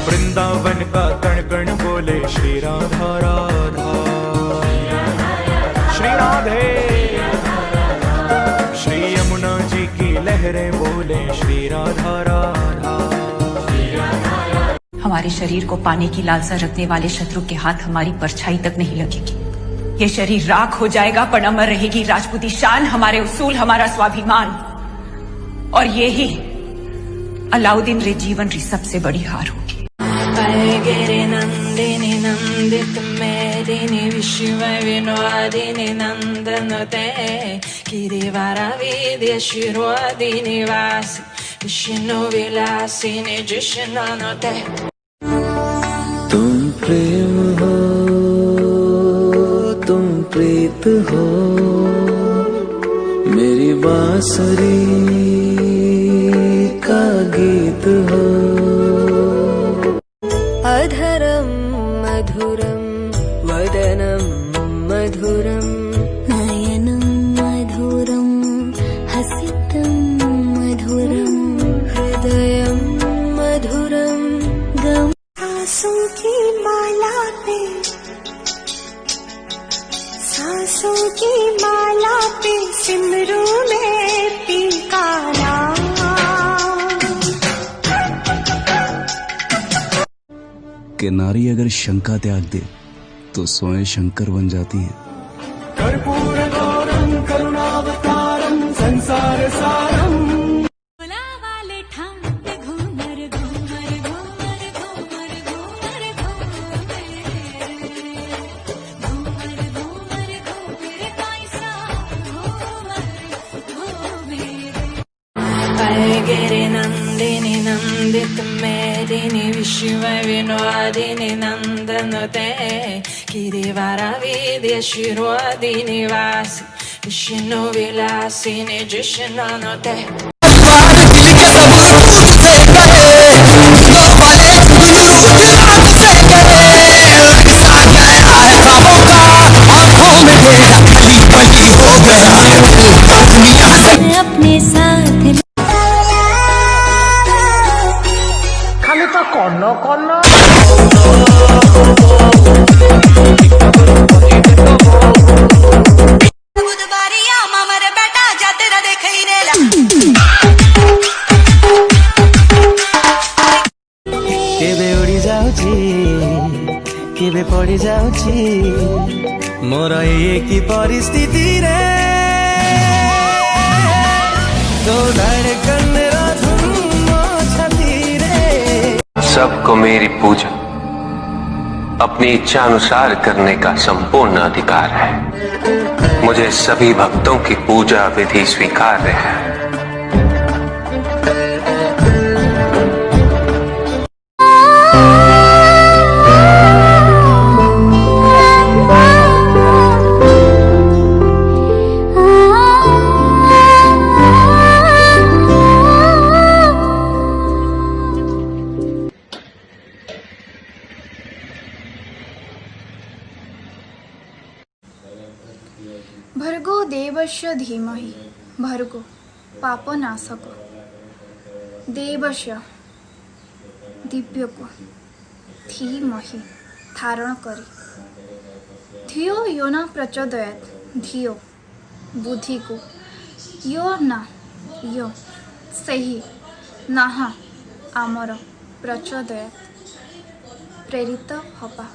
वृंदावन का कण कण बोले श्री राधा राधा, श्री राधे। श्री यमुना जी की लहरें बोले श्री राधा राधा। हमारे शरीर को पाने की लालसा रखने वाले शत्रु के हाथ हमारी परछाई तक नहीं लगेगी। ये शरीर राख हो जाएगा पर अमर रहेगी राजपूती शान, हमारे उसूल, हमारा स्वाभिमान। और ये ही अलाउद्दीन रे जीवन री सबसे बड़ी हार होगी। गिरि नंदिनी नंदित मेदिनी विश्व विनोदिनी नंदनुते गिरिवार विद्य शिरोदिनी वासी विष्णु विलासिनी जिष्णुनुते। तुम प्रेम हो, तुम प्रीत हो, मेरी बांसुरी का गीत हो। अधरम मधुरम वदनम मधुरम नयनम मधुरम हसितम मधुरम हृदयम मधुरम गम। सांसों की माला पे, सांसों की माला पे सिमरू में पीका नाम। कि नारी अगर शंका त्याग दे तो स्वयं शंकर बन जाती है। कर्पूर गौरम करुणावतारम संसार सारम। वाले ठाम घूमर घूमर घूमर घूमर घूमर घूमर घूमर घूमर कैसा घूमर। गिरि नंदिनी नंदित मेदिनी विश्व विनोदिनी नंदनुते गिरिवार विद्य शिरोदिनी वासी विष्णु विलासिनी जिष्णुनुते। अपने साथ खाली तो कौन कौन केबे उड़ी जाउची केबे पड़ी जाउची मोर ये की परिस्थिति रे। तो धड़कन धुन छाती रे। सबको मेरी पूजा अपनी इच्छा अनुसार करने का संपूर्ण अधिकार है। मुझे सभी भक्तों की पूजा विधि स्वीकार्य है। भर्गो देवस्य धीमहि भर्गो पापनाशक देवस्य दिव्य को धीमहि धारण करी धियो यो न प्रचोदयात् धियो बुद्धि को यो न यो सही नाहा आमर प्रचोदयात् प्रेरित हवा।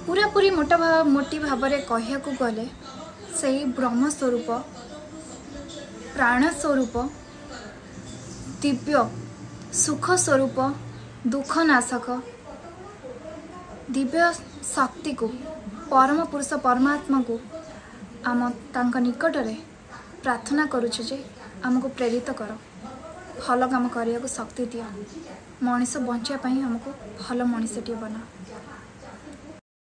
पूरा पूरी मोटी भाव में कहया गले से ब्रह्म स्वरूप प्राण स्वरूप दिव्य सुख स्वरूप दुख नाशक दिव्य शक्ति को परम पुरुष परमात्मा को आम तांका निकट रे प्रार्थना करुचे जे आमको प्रेरित कर भल काम करने को शक्ति दिया मनीष बंचा आमको भल मनीषटी बना।